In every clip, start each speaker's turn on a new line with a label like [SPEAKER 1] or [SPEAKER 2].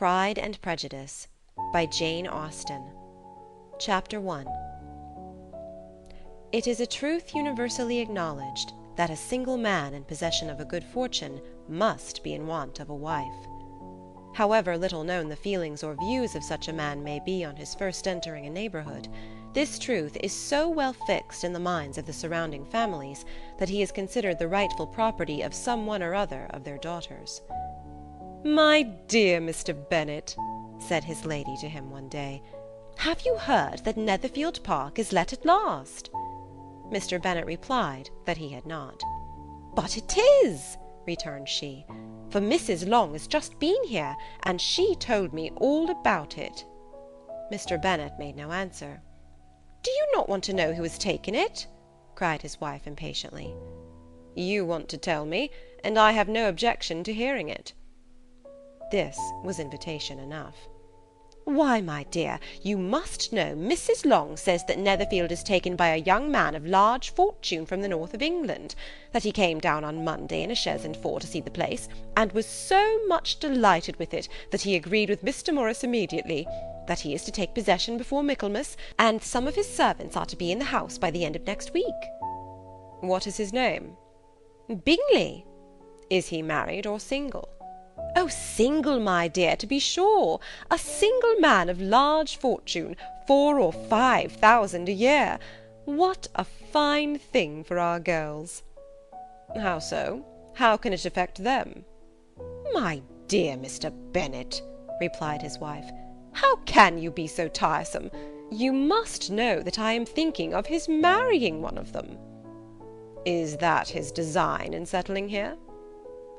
[SPEAKER 1] Pride and Prejudice by Jane Austen. Chapter 1. It is a truth universally acknowledged that a single man in possession of a good fortune must be in want of a wife. However little known the feelings or views of such a man may be on his first entering a neighbourhood, this truth is so well fixed in the minds of the surrounding families that he is considered the rightful property of some one or other of their daughters. "My dear Mr. Bennett," said his lady to him one day, "have you heard that Netherfield Park is let at last?" Mr. Bennet replied that he had not. "But it is," returned she, "for Mrs. Long has just been here, and she told me all about it." Mr. Bennet made no answer. "Do you not want to know who has taken it?" cried his wife impatiently. "You want to tell me, and I have no objection to hearing it." This was invitation enough. "Why, my dear, you must know Mrs. Long says that Netherfield is taken by a young man of large fortune from the north of England, that he came down on Monday in a chaise and four to see the place, and was so much delighted with it that he agreed with Mr. Morris immediately, that he is to take possession before Michaelmas, and some of his servants are to be in the house by the end of next week." "What is his name?" "Bingley." "Is he married or single?" "Oh, single, my dear, to be sure. A single man of large fortune, 4,000 or 5,000 a year. What a fine thing for our girls!" "How so? How can it affect them?" "My dear Mr. Bennet," replied his wife, "how can you be so tiresome? You must know that I am thinking of his marrying one of them." "Is that his design in settling here?"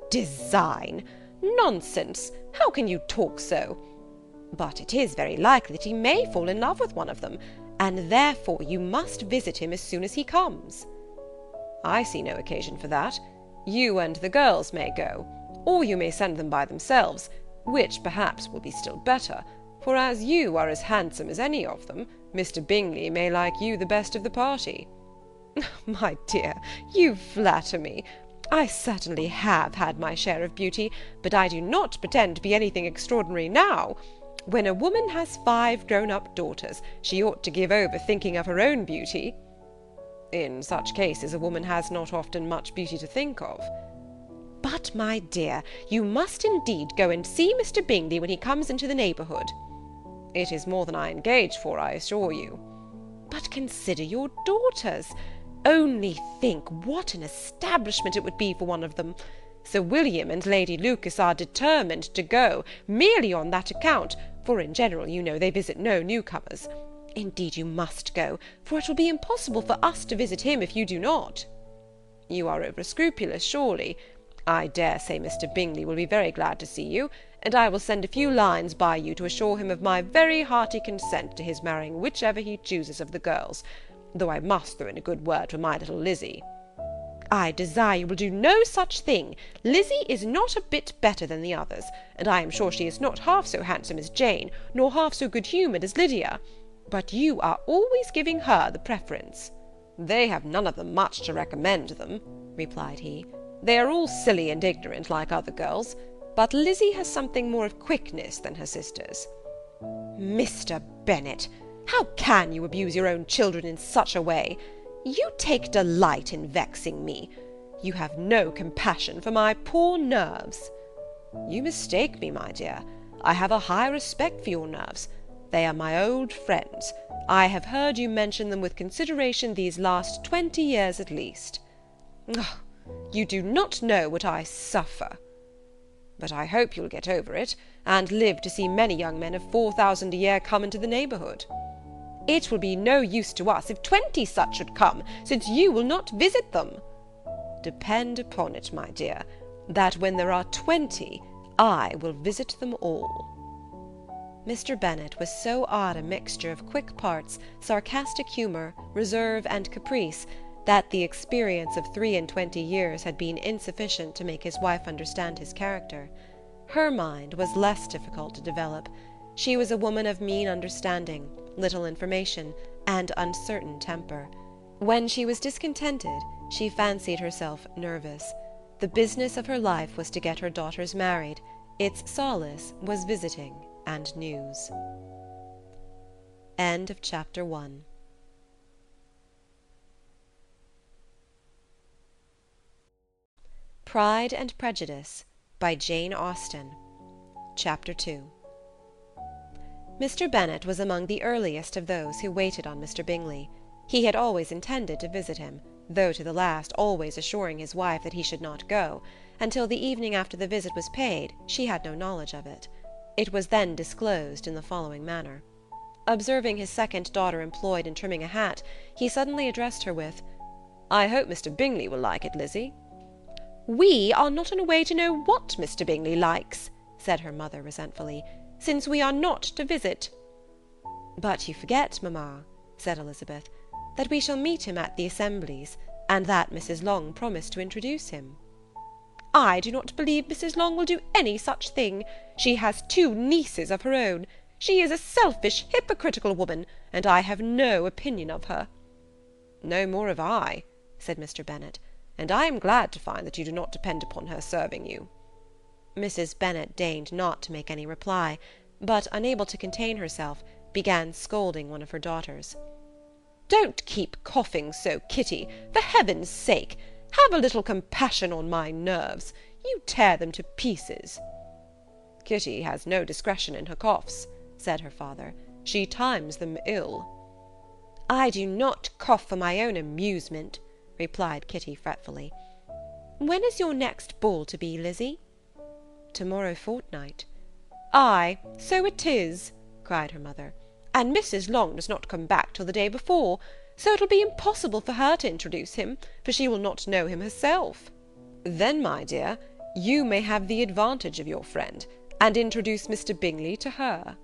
[SPEAKER 1] "Design! Nonsense! How can you talk so? But it is very likely that he may fall in love with one of them, and therefore you must visit him as soon as he comes." "I see no occasion for that. You and the girls may go, or you may send them by themselves, which perhaps will be still better, for as you are as handsome as any of them, Mr. Bingley may like you the best of the party." "My dear, you flatter me. I certainly have had my share of beauty, but I do not pretend to be anything extraordinary now. When a woman has 5 grown-up daughters, she ought to give over thinking of her own beauty." "In such cases a woman has not often much beauty to think of." "But, my dear, you must indeed go and see Mr. Bingley when he comes into the neighbourhood." "It is more than I engage for, I assure you." "But consider your daughters. Only think what an establishment it would be for one of them. Sir William and Lady Lucas are determined to go, merely on that account, for in general, you know, they visit no newcomers. Indeed you must go, for it will be impossible for us to visit him if you do not." "You are over-scrupulous, surely. I dare say Mr. Bingley will be very glad to see you, and I will send a few lines by you to assure him of my very hearty consent to his marrying whichever he chooses of the girls, though I must throw in a good word for my little Lizzie." "I desire you will do no such thing. Lizzie is not a bit better than the others, and I am sure she is not half so handsome as Jane, nor half so good-humoured as Lydia. But you are always giving her the preference." "They have none of them much to recommend them," replied he. "They are all silly and ignorant like other girls, but Lizzie has something more of quickness than her sisters." "Mr. Bennet, how can you abuse your own children in such a way? You take delight in vexing me. You have no compassion for my poor nerves." "You mistake me, my dear. I have a high respect for your nerves. They are my old friends. I have heard you mention them with consideration these last 20 years at least." "Oh, you do not know what I suffer." "But I hope you'll get over it, and live to see many young men of 4,000 a year come into the neighbourhood." "It will be no use to us if 20 such should come, since you will not visit them." "Depend upon it, my dear, that when there are 20, I will visit them all." Mr. Bennet was so odd a mixture of quick parts, sarcastic humour, reserve, and caprice, that the experience of 23 years had been insufficient to make his wife understand his character. Her mind was less difficult to develop. She was a woman of mean understanding, little information, and uncertain temper. When she was discontented, she fancied herself nervous. The business of her life was to get her daughters married, Its solace was visiting and news. End of chapter 1. Pride and Prejudice by Jane Austen. Chapter 2. Mr. Bennet was among the earliest of those who waited on Mr. Bingley. He had always intended to visit him, though to the last always assuring his wife that he should not go. Until the evening after the visit was paid, she had no knowledge of it. It was then disclosed in the following manner. Observing his second daughter employed in trimming a hat, he suddenly addressed her with, "I hope Mr. Bingley will like it, Lizzie." "We are not in a way to know what Mr. Bingley likes," said her mother resentfully, "since we are not to visit." "But you forget, mamma," said Elizabeth, "that we shall meet him at the assemblies, and that Mrs. Long promised to introduce him." "I do not believe Mrs. Long will do any such thing. She has 2 nieces of her own. She is a selfish, hypocritical woman, and I have no opinion of her." "No more have I," said Mr. Bennet, "and I am glad to find that you do not depend upon her serving you." Mrs. Bennet deigned not to make any reply, but, unable to contain herself, began scolding one of her daughters. "Don't keep coughing so, Kitty, for heaven's sake! Have a little compassion on my nerves. You tear them to pieces." "Kitty has no discretion in her coughs," said her father. "She times them ill." "I do not cough for my own amusement," replied Kitty fretfully. "When is your next ball to be, Lizzie?" "To-morrow fortnight." "Ay, so it is," cried her mother, "and Mrs. Long does not come back till the day before, so it will be impossible for her to introduce him, for she will not know him herself." "Then, my dear, you may have the advantage of your friend, and introduce Mr. Bingley to her."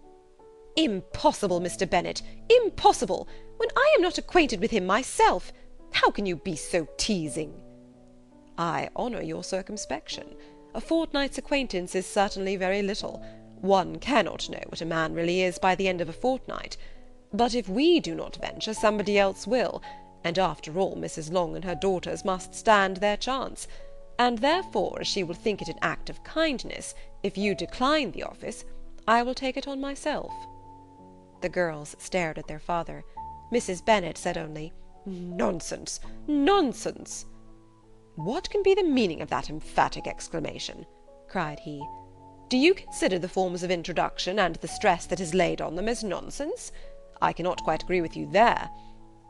[SPEAKER 1] "Impossible, Mr. Bennet, impossible, when I am not acquainted with him myself. How can you be so teasing?" "I honour your circumspection. A fortnight's acquaintance is certainly very little. One cannot know what a man really is by the end of a fortnight. But if we do not venture, somebody else will, and after all Mrs. Long and her daughters must stand their chance, and therefore, as she will think it an act of kindness, if you decline the office, I will take it on myself." The girls stared at their father. Mrs. Bennet said only, "Nonsense, nonsense!" "What can be the meaning of that emphatic exclamation?" cried he. "Do you consider the forms of introduction, and the stress that is laid on them, as nonsense? I cannot quite agree with you there.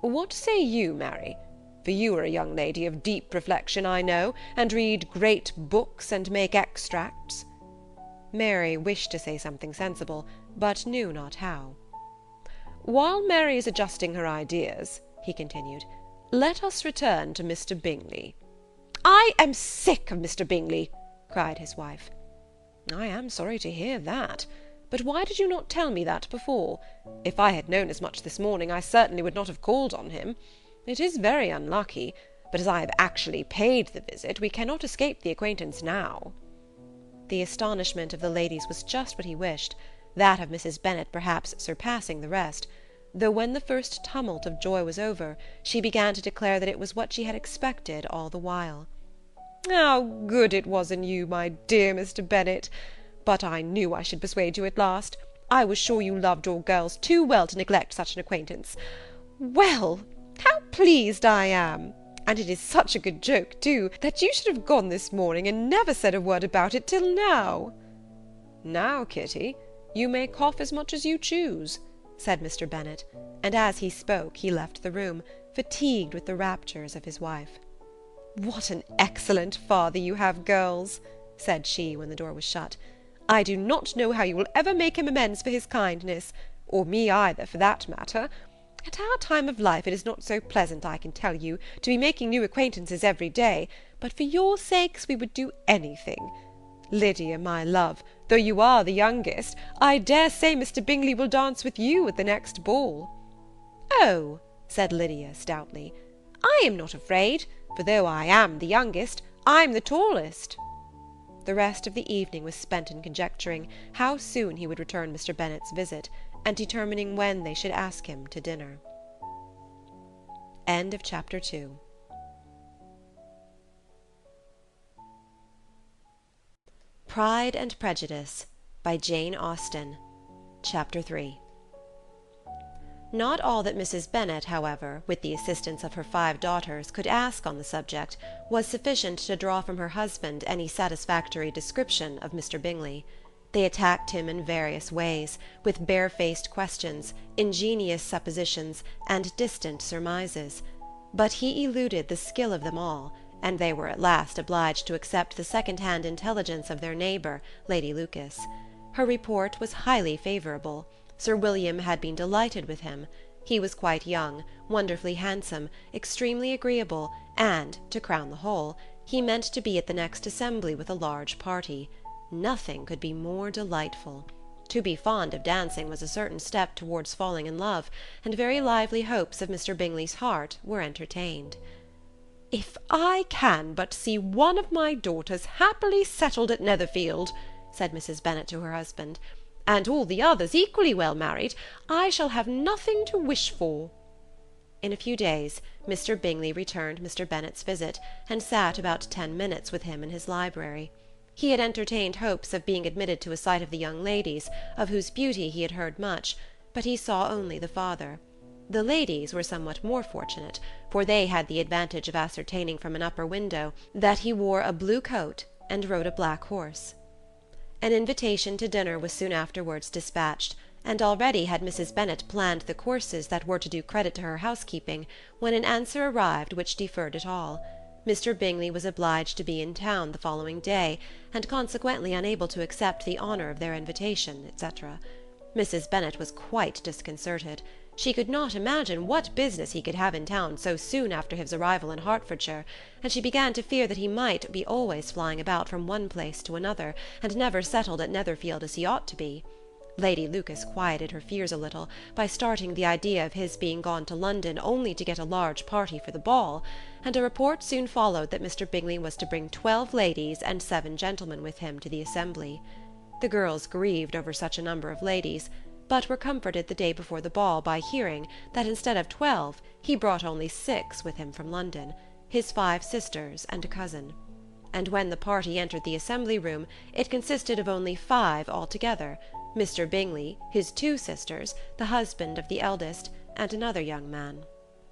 [SPEAKER 1] What say you, Mary? For you are a young lady of deep reflection, I know, and read great books, and make extracts." Mary wished to say something sensible, but knew not how. "While Mary is adjusting her ideas," he continued, "let us return to Mr. Bingley." "I am sick of Mr. Bingley," cried his wife. "I am sorry to hear that. But why did you not tell me that before? If I had known as much this morning, I certainly would not have called on him. It is very unlucky, but as I have actually paid the visit, we cannot escape the acquaintance now." The astonishment of the ladies was just what he wished, that of Mrs. Bennet perhaps surpassing the rest, though when the first tumult of joy was over, she began to declare that it was what she had expected all the while. "How good it was in you, my dear Mr. Bennet! But I knew I should persuade you at last. I was sure you loved your girls too well to neglect such an acquaintance. Well, how pleased I am! And it is such a good joke, too, that you should have gone this morning, and never said a word about it till now." "Now, Kitty, you may cough as much as you choose," said Mr. Bennet, and as he spoke he left the room, fatigued with the raptures of his wife. "What an excellent father you have, girls," said she, when the door was shut. "I do not know how you will ever make him amends for his kindness, or me either, for that matter. At our time of life it is not so pleasant, I can tell you, to be making new acquaintances every day, but for your sakes we would do anything. Lydia, my love, though you are the youngest, I dare say Mr. Bingley will dance with you at the next ball." "Oh," said Lydia stoutly, "I am not afraid, for though I am the youngest, I'm the tallest." The rest of the evening was spent in conjecturing how soon he would return Mr. Bennet's visit, and determining when they should ask him to dinner. End of chapter 2. Pride and Prejudice by Jane Austen. Chapter 3. Not all that Mrs. Bennett, however, with the assistance of her 5 daughters, could ask on the subject, was sufficient to draw from her husband any satisfactory description of Mr. Bingley. They attacked him in various ways, with barefaced questions, ingenious suppositions, and distant surmises; but he eluded the skill of them all, and they were at last obliged to accept the second-hand intelligence of their neighbour, Lady Lucas. Her report was highly favourable. Sir William had been delighted with him. He was quite young, wonderfully handsome, extremely agreeable, and, to crown the whole, he meant to be at the next assembly with a large party. Nothing could be more delightful. To be fond of dancing was a certain step towards falling in love, and very lively hopes of Mr. Bingley's heart were entertained.
[SPEAKER 2] "If I can but see one of my daughters happily settled at Netherfield," said Mrs. Bennet to her husband, "and all the others equally well married, I shall have nothing to wish for."
[SPEAKER 1] In a few days Mr. Bingley returned Mr. Bennet's visit, and sat about 10 minutes with him in his library. He had entertained hopes of being admitted to a sight of the young ladies, of whose beauty he had heard much, but he saw only the father. The ladies were somewhat more fortunate, for they had the advantage of ascertaining from an upper window that he wore a blue coat and rode a black horse. An invitation to dinner was soon afterwards dispatched, and already had Mrs. Bennet planned the courses that were to do credit to her housekeeping, when an answer arrived which deferred it all. Mr. Bingley was obliged to be in town the following day, and consequently unable to accept the honour of their invitation, etc. Mrs. Bennet was quite disconcerted. She could not imagine what business he could have in town so soon after his arrival in Hertfordshire, and she began to fear that he might be always flying about from one place to another, and never settled at Netherfield as he ought to be. Lady Lucas quieted her fears a little by starting the idea of his being gone to London only to get a large party for the ball, and a report soon followed that Mr. Bingley was to bring 12 ladies and 7 gentlemen with him to the assembly. The girls grieved over such a number of ladies, but were comforted the day before the ball by hearing that instead of 12 he brought only 6 with him from London, his 5 sisters and a cousin. And when the party entered the assembly room it consisted of only 5 altogether: Mr. Bingley, his 2 sisters, the husband of the eldest, and another young man.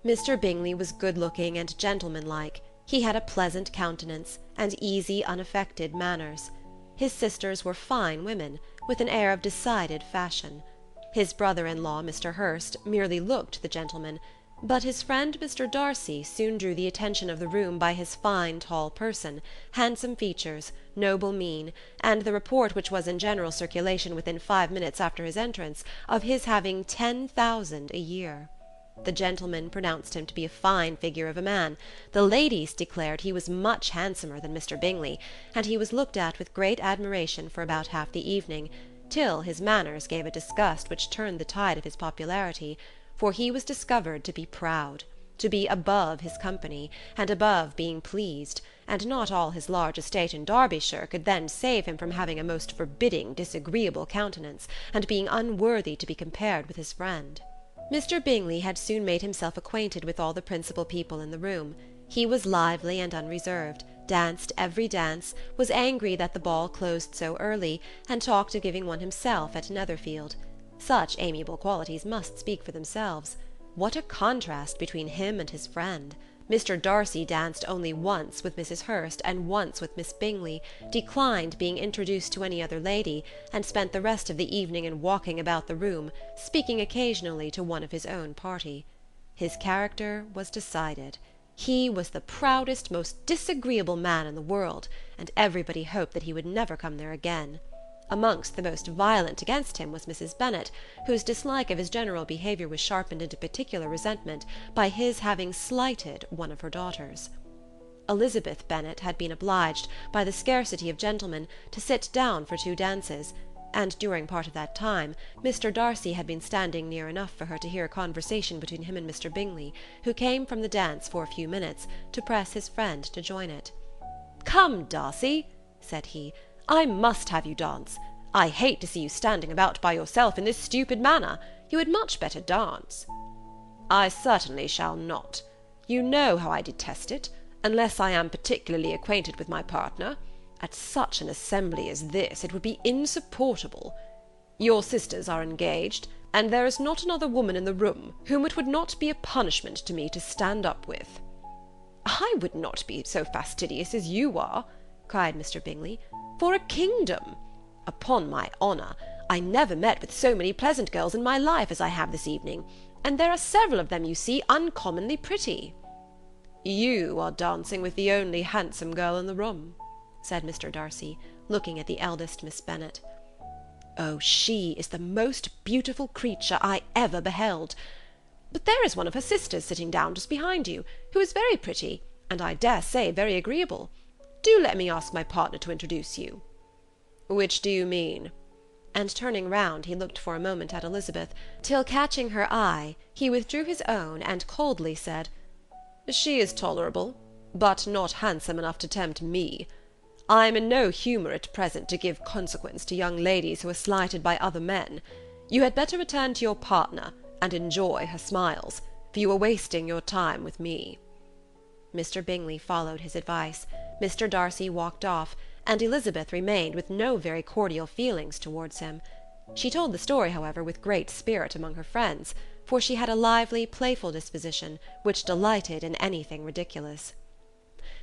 [SPEAKER 1] Mr. Bingley was good-looking and gentlemanlike. He had a pleasant countenance, and easy, unaffected manners. His sisters were fine women, with an air of decided fashion. His brother-in-law, Mr. Hurst, merely looked the gentleman, but his friend Mr. Darcy soon drew the attention of the room by his fine tall person, handsome features, noble mien, and the report which was in general circulation within 5 minutes after his entrance, of his having 10,000 a year. The gentlemen pronounced him to be a fine figure of a man. The ladies declared he was much handsomer than Mr. Bingley, and he was looked at with great admiration for about half the evening, till his manners gave a disgust which turned the tide of his popularity, for he was discovered to be proud, to be above his company, and above being pleased, and not all his large estate in Derbyshire could then save him from having a most forbidding, disagreeable countenance, and being unworthy to be compared with his friend. Mr. Bingley had soon made himself acquainted with all the principal people in the room. He was lively and unreserved, danced every dance, was angry that the ball closed so early, and talked of giving one himself at Netherfield. Such amiable qualities must speak for themselves. What a contrast between him and his friend! Mr. Darcy danced only once with Mrs. Hurst and once with Miss Bingley, declined being introduced to any other lady, and spent the rest of the evening in walking about the room, speaking occasionally to one of his own party. His character was decided. He was the proudest, most disagreeable man in the world, and everybody hoped that he would never come there again. Amongst the most violent against him was Mrs. Bennet, whose dislike of his general behaviour was sharpened into particular resentment by his having slighted one of her daughters. Elizabeth Bennet had been obliged, by the scarcity of gentlemen, to sit down for 2 dances, and during part of that time Mr. Darcy had been standing near enough for her to hear a conversation between him and Mr. Bingley, who came from the dance for a few minutes to press his friend to join it. "Come, Darcy," said he, "I must have you dance. I hate to see you standing about by yourself in this stupid manner. You had much better dance." "I certainly shall not. You know how I detest it, unless I am particularly acquainted with my partner.
[SPEAKER 2] At such an assembly as this it would be insupportable. Your sisters are engaged, and there is not another woman in the room whom it would not be a punishment to me to stand up with." "I would not be so fastidious as you are," cried Mr. Bingley, "for a kingdom. Upon my honour, I never met with so many pleasant girls in my life as I have this evening, and there are several of them, you see, uncommonly pretty." "You are dancing with the only handsome girl in the room," said Mr. Darcy, looking at the eldest Miss Bennet. "Oh, she is the most beautiful creature I ever beheld. But there is one of her sisters sitting down just behind you, who is very pretty, and I dare say very agreeable. Do let me ask my partner to introduce you." "Which do you mean?" And turning round, he looked for a moment at Elizabeth, till catching her eye, he withdrew his own, and coldly said, "She is tolerable, but not handsome enough to tempt me. I am in no humour at present to give consequence to young ladies who are slighted by other men. You had better return to your partner, and enjoy her smiles, for you are wasting your time with me." Mr. Bingley followed his advice. Mr. Darcy walked off, and Elizabeth remained with no very cordial feelings towards him. She told the story, however, with great spirit among her friends, for she had a lively, playful disposition, which delighted in anything ridiculous.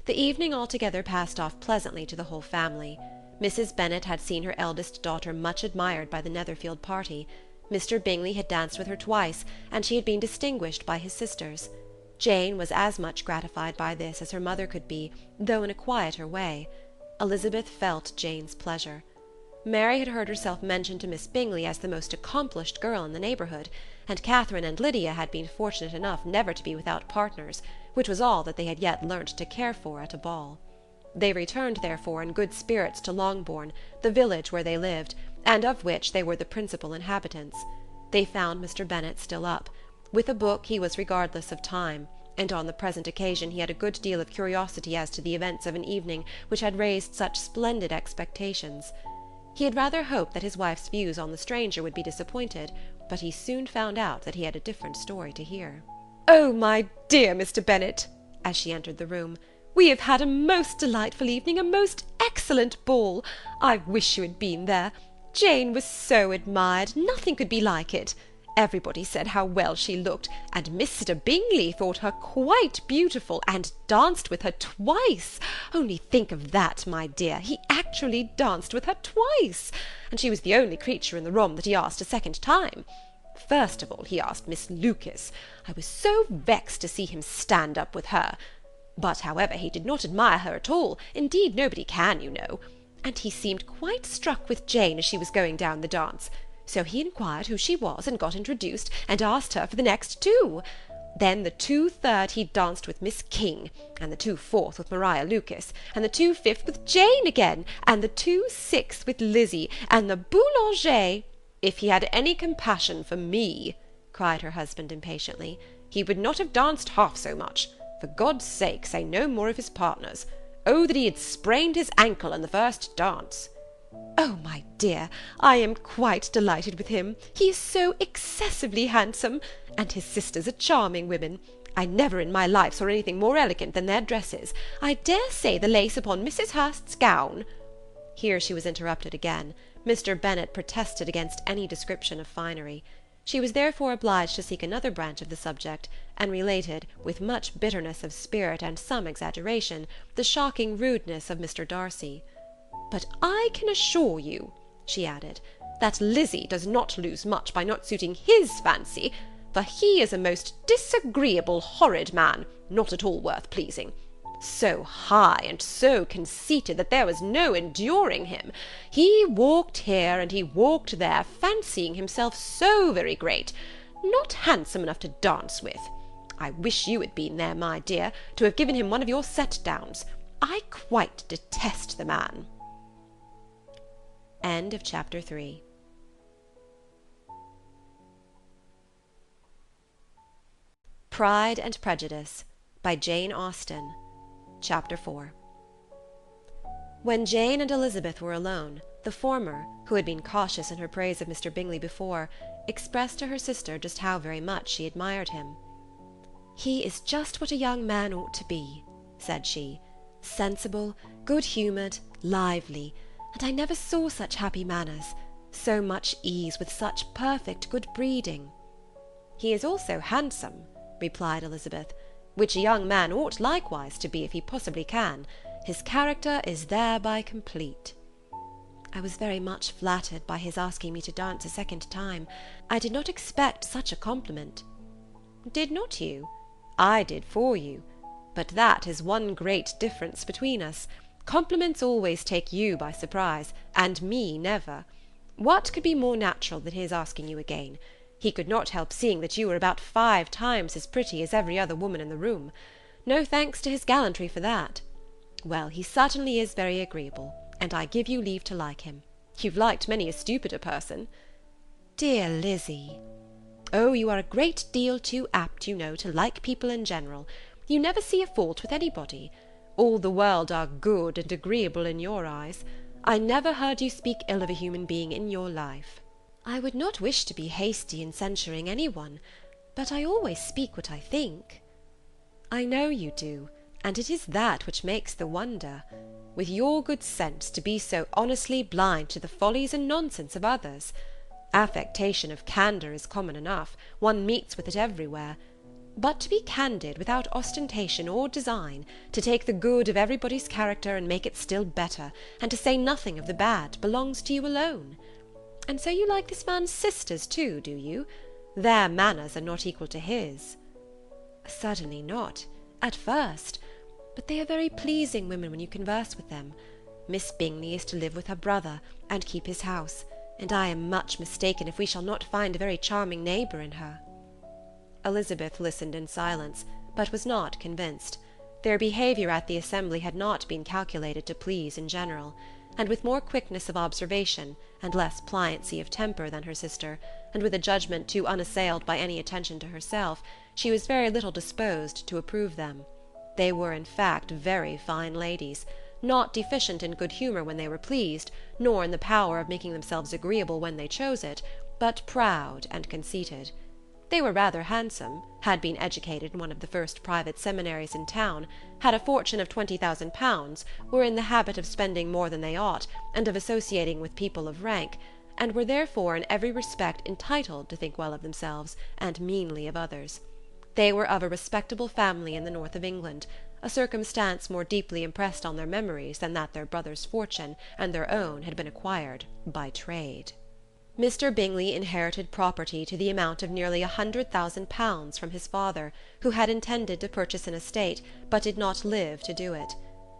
[SPEAKER 2] The evening altogether passed off pleasantly to the whole family. Mrs. Bennet had seen her eldest daughter much admired by the Netherfield party. Mr. Bingley had danced with her twice, and she had been distinguished by his sisters. Jane was as much gratified by this as her mother could be, though in a quieter way. Elizabeth felt Jane's pleasure. Mary had heard herself mentioned to Miss Bingley as the most accomplished girl in the neighbourhood, and Catherine and Lydia had been fortunate enough never to be without partners, which was all that they had yet learnt to care for at a ball. They returned, therefore, in good spirits to Longbourn, the village where they lived, and of which they were the principal inhabitants. They found Mr. Bennet still up. With a book he was regardless of time, and on the present occasion he had a good deal of curiosity as to the events of an evening which had raised such splendid expectations. He had rather hoped that his wife's views on the stranger would be disappointed, but he soon found out that he had a different story to hear. "Oh, my dear Mr. Bennet," as she entered the room, "we have had a most delightful evening, a most excellent ball. I wish you had been there. Jane was so admired, nothing could be like it. Everybody said how well she looked, and Mr. Bingley thought her quite beautiful, and danced with her twice. Only think of that, my dear, he actually danced with her twice, and she was the only creature in the room that he asked a second time. First of all he asked Miss Lucas. I was so vexed to see him stand up with her. But, however, he did not admire her at all, indeed nobody can, you know, and he seemed quite struck with Jane as she was going down the dance. So he inquired who she was, and got introduced, and asked her for the next two. Then the 2/3 he danced with Miss King, and the 2/4 with Maria Lucas, and the 2/5 with Jane again, and the 2/6 with Lizzie, and the boulanger— "If he had any compassion for me," cried her husband impatiently, "he would not have danced half so much. For God's sake, say no more of his partners. Oh, that he had sprained his ankle in the first dance." "Oh, my dear, I am quite delighted with him. He is so excessively handsome, and his sisters are charming women. I never in my life saw anything more elegant than their dresses. I dare say the lace upon Mrs. Hurst's gown—" Here she was interrupted again. Mr. Bennet protested against any description of finery. She was therefore obliged to seek another branch of the subject, and related, with much bitterness of spirit and some exaggeration, the shocking rudeness of Mr. Darcy. "But I can assure you," she added, "that Lizzie does not lose much by not suiting his fancy, for he is a most disagreeable, horrid man, not at all worth pleasing. So high and so conceited that there was no enduring him. He walked here and he walked there, fancying himself so very great, not handsome enough to dance with. I wish you had been there, my dear, to have given him one of your set-downs. I quite detest the man." End of chapter 3. Pride and Prejudice by Jane Austen. Chapter 4. When Jane and Elizabeth were alone, the former, who had been cautious in her praise of Mr. Bingley before, expressed to her sister just how very much she admired him. "He is just what a young man ought to be," said she. sensible, good-humoured, lively, and I never saw such happy manners, so much ease, with such perfect good breeding." "He is also handsome," replied Elizabeth, "which a young man ought likewise to be if he possibly can. His character is thereby complete." "I was very much flattered by his asking me to dance a second time. I did not expect such a compliment." "Did not you? I did for you. But that is one great difference between us. Compliments always take you by surprise, and me never. What could be more natural than his asking you again? He could not help seeing that you were about 5 times as pretty as every other woman in the room. No thanks to his gallantry for that. Well, he certainly is very agreeable, and I give you leave to like him. You've liked many a stupider person." "Dear Lizzy!" "Oh, you are a great deal too apt, you know, to like people in general. You never see a fault with anybody. All the world are good and agreeable in your eyes. I never heard you speak ill of a human being in your life." "I would not wish to be hasty in censuring any one, but I always speak what I think." "I know you do, and it is that which makes the wonder. With your good sense, to be so honestly blind to the follies and nonsense of others. Affectation of candour is common enough, one meets with it everywhere. But to be candid, without ostentation or design, to take the good of everybody's character and make it still better, and to say nothing of the bad, belongs to you alone. And so you like this man's sisters too, do you? Their manners are not equal to his." "Certainly not, at first, but they are very pleasing women when you converse with them. Miss Bingley is to live with her brother, and keep his house, and I am much mistaken if we shall not find a very charming neighbour in her." Elizabeth listened in silence, but was not convinced. Their behaviour at the assembly had not been calculated to please in general, and with more quickness of observation, and less pliancy of temper than her sister, and with a judgment too unassailed by any attention to herself, she was very little disposed to approve them. They were in fact very fine ladies, not deficient in good humour when they were pleased, nor in the power of making themselves agreeable when they chose it, but proud and conceited. They were rather handsome, had been educated in one of the first private seminaries in town, had a fortune of £20,000, were in the habit of spending more than they ought, and of associating with people of rank, and were therefore in every respect entitled to think well of themselves, and meanly of others. They were of a respectable family in the north of England, a circumstance more deeply impressed on their memories than that their brother's fortune and their own had been acquired by trade. Mr. Bingley inherited property to the amount of nearly £100,000 from his father, who had intended to purchase an estate, but did not live to do it.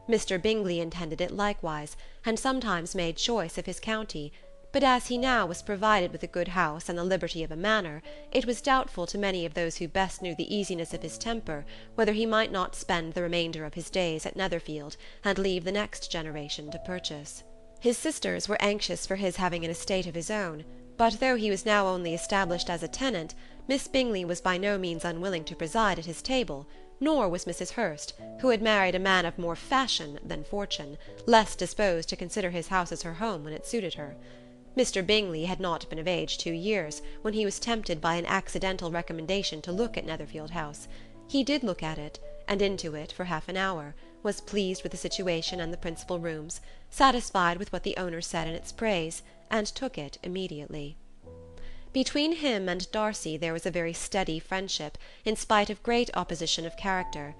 [SPEAKER 2] Mr. Bingley intended it likewise, and sometimes made choice of his county, but as he now was provided with a good house and the liberty of a manor, it was doubtful to many of those who best knew the easiness of his temper whether he might not spend the remainder of his days at Netherfield, and leave the next generation to purchase. His sisters were anxious for his having an estate of his own, but though he was now only established as a tenant, Miss Bingley was by no means unwilling to preside at his table, nor was Mrs. Hurst, who had married a man of more fashion than fortune, less disposed to consider his house as her home when it suited her. Mr. Bingley had not been of age 2 years, when he was tempted by an accidental recommendation to look at Netherfield House. He did look at it, and into it for half an hour, was pleased with the situation and the principal rooms, satisfied with what the owner said in its praise, and took it immediately. Between him and Darcy there was a very steady friendship, in spite of great opposition of character.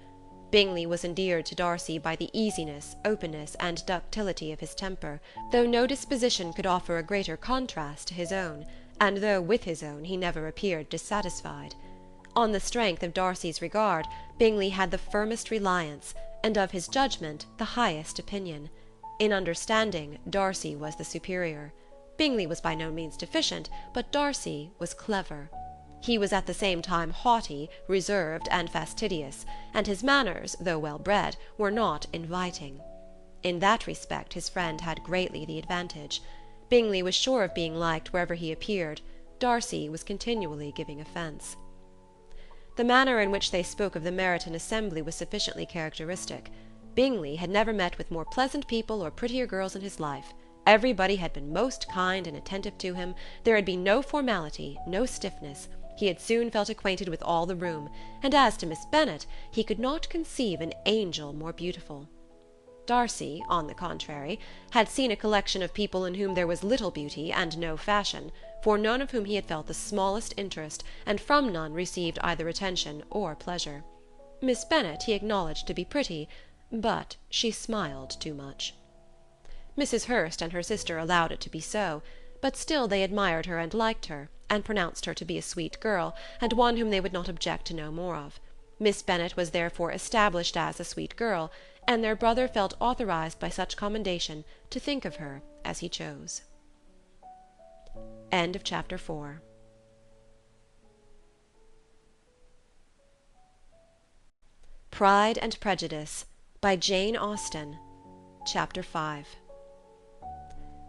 [SPEAKER 2] Bingley was endeared to Darcy by the easiness, openness, and ductility of his temper, though no disposition could offer a greater contrast to his own, and though with his own he never appeared dissatisfied. On the strength of Darcy's regard, Bingley had the firmest reliance, and of his judgment the highest opinion. In understanding, Darcy was the superior. Bingley was by no means deficient, but Darcy was clever. He was at the same time haughty, reserved, and fastidious, and his manners, though well bred, were not inviting. In that respect his friend had greatly the advantage. Bingley was sure of being liked wherever he appeared. Darcy was continually giving offence. The manner in which they spoke of the Meryton assembly was sufficiently characteristic. Bingley had never met with more pleasant people or prettier girls in his life. Everybody had been most kind and attentive to him. There had been no formality, no stiffness. He had soon felt acquainted with all the room, and as to Miss Bennet, he could not conceive an angel more beautiful.
[SPEAKER 1] Darcy, on the contrary, had seen a collection of people in whom there was little beauty and no fashion, for none of whom he had felt the smallest interest, and from none received either attention or pleasure. Miss Bennet he acknowledged to be pretty, but she smiled too much. Mrs. Hurst and her sister allowed it to be so, but still they admired her and liked her, and pronounced her to be a sweet girl, and one whom they would not object to know more of. Miss Bennet was therefore established as a sweet girl, and their brother felt authorized by such commendation to think of her as he chose. End of chapter 4. Pride and Prejudice by Jane Austen. Chapter 5.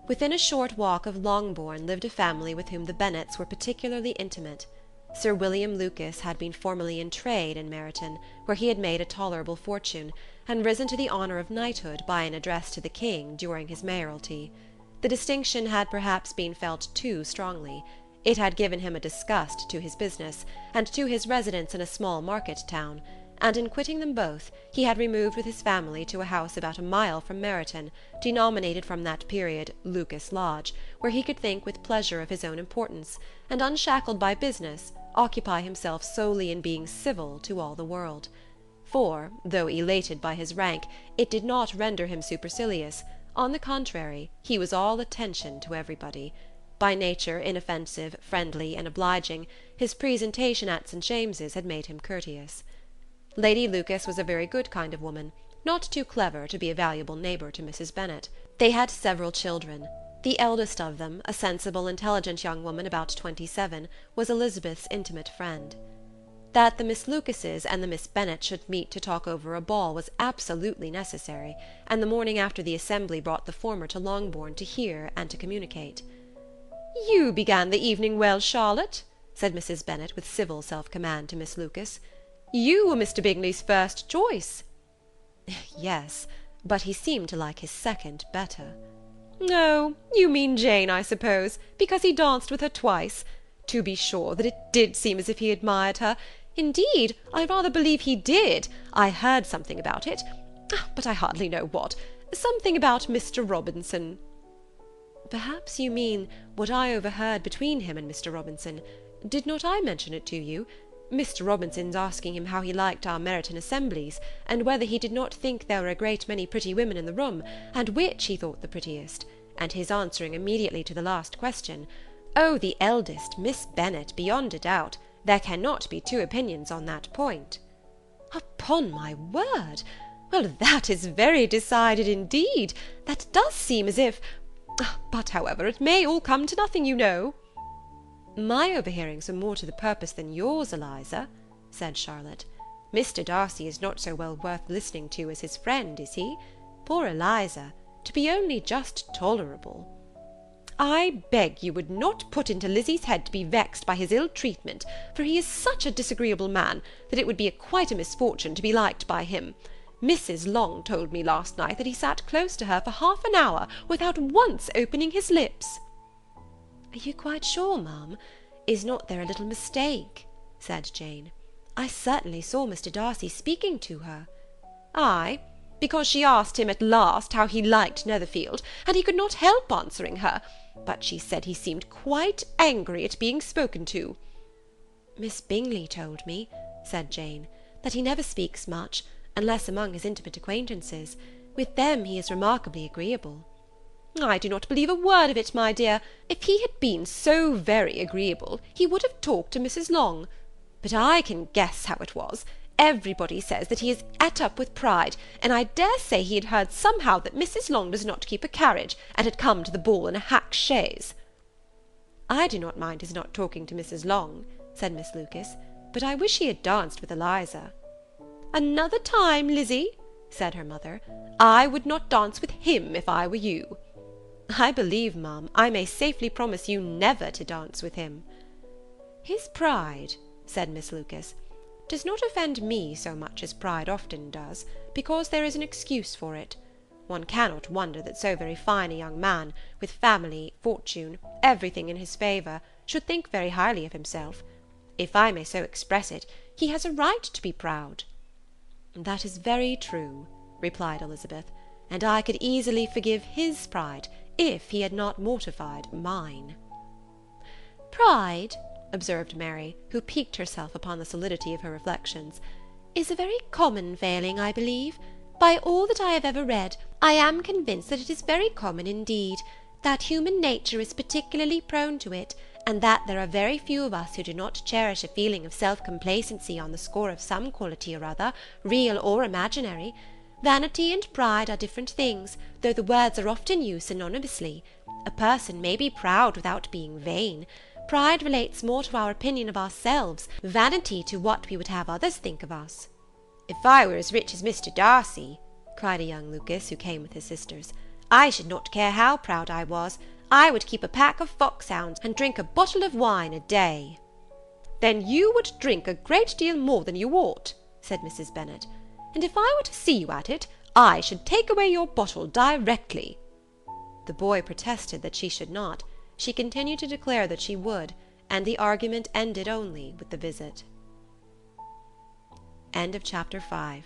[SPEAKER 1] Within a short walk of Longbourn lived a family with whom the Bennets were particularly intimate. Sir William Lucas had been formerly in trade in Meryton, where he had made a tolerable fortune, and risen to the honour of knighthood by an address to the king during his mayoralty. The distinction had perhaps been felt too strongly. It had given him a disgust to his business, and to his residence in a small market town, and in quitting them both he had removed with his family to a house about a mile from Meryton, denominated from that period Lucas Lodge, where he could think with pleasure of his own importance, and, unshackled by business, occupy himself solely in being civil to all the world. For, though elated by his rank, it did not render him supercilious. On the contrary, he was all attention to everybody. By nature inoffensive, friendly, and obliging, his presentation at St. James's had made him courteous. Lady Lucas was a very good kind of woman, not too clever to be a valuable neighbour to Mrs. Bennet. They had several children. The eldest of them, a sensible, intelligent young woman about 27, was Elizabeth's intimate friend. That the Miss Lucases and the Miss Bennet should meet to talk over a ball was absolutely necessary, and the morning after the assembly brought the former to Longbourn to hear and to communicate. "You began the evening well, Charlotte," said Mrs. Bennet with civil self-command to Miss Lucas. "You were Mr. Bingley's first choice." "Yes, but he seemed to like his second better." "Oh, you mean Jane, I suppose, because he danced with her twice. To be sure that it did seem as if he admired her. Indeed, I rather believe he did. I heard something about it, but I hardly know what. Something about Mr. Robinson." "Perhaps you mean what I overheard between him and Mr. Robinson. Did not I mention it to you? Mr. Robinson's asking him how he liked our Meryton assemblies, and whether he did not think there were a great many pretty women in the room, and which he thought the prettiest, and his answering immediately to the last question, 'Oh, the eldest, Miss Bennet, beyond a doubt. There cannot be two opinions on that point.'" "Upon my word! Well, that is very decided indeed. That does seem as if... But, however, it may all come to nothing, you know." "My overhearings are more to the purpose than yours, Eliza," said Charlotte. "Mr. Darcy is not so well worth listening to as his friend, is he? Poor Eliza, to be only just tolerable." "I beg you would not put into Lizzie's head to be vexed by his ill treatment, for he is such a disagreeable man that it would be quite a misfortune to be liked by him. Mrs. Long told me last night that he sat close to her for half an hour without once opening his lips." "Are you quite sure, ma'am? Is not there a little mistake?" said Jane. "I certainly saw Mr. Darcy speaking to her." "Ay, because she asked him at last how he liked Netherfield, and he could not help answering her, but she said he seemed quite angry at being spoken to." "Miss Bingley told me," said Jane, "that he never speaks much, unless among his intimate acquaintances. With them he is remarkably agreeable." "I do not believe a word of it, my dear. If he had been so very agreeable, he would have talked to Mrs. Long. But I can guess how it was. Everybody says that he is at up with pride, and I dare say he had heard somehow that Mrs. Long does not keep a carriage, and had come to the ball in a hack chaise." "I do not mind his not talking to Mrs. Long," said Miss Lucas, "but I wish he had danced with Eliza." "Another time, Lizzie," said her mother, "I would not dance with him if I were you." "I believe, ma'am, I may safely promise you never to dance with him." "His pride," said Miss Lucas, "does not offend me so much as pride often does, because there is an excuse for it. One cannot wonder that so very fine a young man, with family, fortune, everything in his favour, should think very highly of himself. If I may so express it, he has a right to be proud." "That is very true," replied Elizabeth,
[SPEAKER 2] and I could easily forgive his pride if he had not mortified mine." "Pride," observed Mary, who piqued herself upon the solidity of her reflections, "is a very common failing, I believe. By all that I have ever read, I am convinced that it is very common indeed, that human nature is particularly prone to it, and that there are very few of us who do not cherish a feeling of self-complacency on the score of some quality or other, real or imaginary. Vanity and pride are different things, though the words are often used synonymously. A person may be proud without being vain. Pride relates more to our opinion of ourselves, vanity to what we would have others think of us." "If I were as rich as Mr. Darcy," cried a young Lucas, who came with his sisters, "I should not care how proud I was. I would keep a pack of foxhounds, and drink a bottle of wine a day." "Then you would drink a great deal more than you ought," said Mrs. Bennet, "and if I were to see you at it, I should take away your bottle directly." The boy protested that she should not. She continued to declare that she would, and the argument ended only with the visit. End of chapter 5.